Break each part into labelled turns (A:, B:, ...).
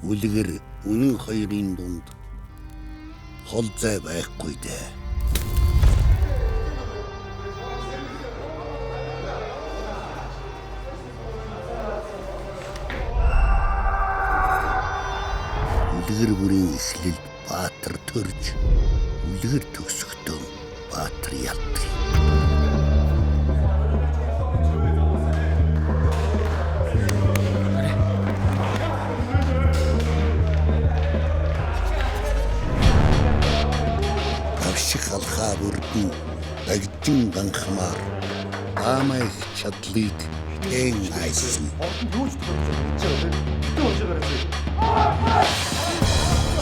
A: Үлгэр үнэн хоёрын дунд хол зай байхгүй дээ. Үлгэр бүрийн эхлэл Баатар төрж, үлгэр төгсөхдөө Баатар ялдаг. Авших алхаа бүрдэн дагжин ганхмаар Аамаа их чадлыг эн айсан.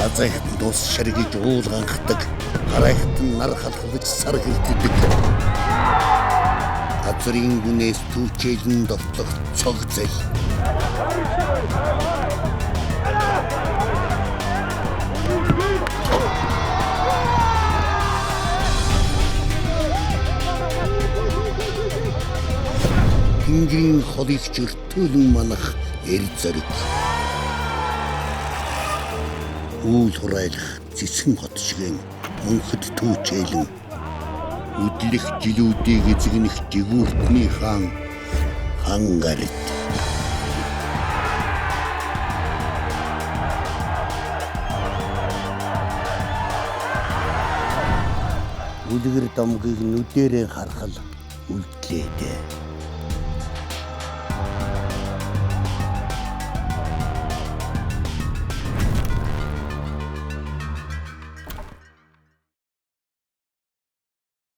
A: Азайхт дус шаргиж уул ганхдаг, харайхт нар халхалж сар хилддэг. Азрын гүнээс түүчээлэн дотлох цог зэй. Хингэрийн холыг чөртөөлөн манах эр зориг. Үйл хурайлах цэцгэн хот шигэн мөнхөд түүчээлэн үдлэх жилүүдийг эзэгнэх жигүүртний хаан Гарит. Үлгэр домгийг нүдэрээ харахад үлдлээ дээ.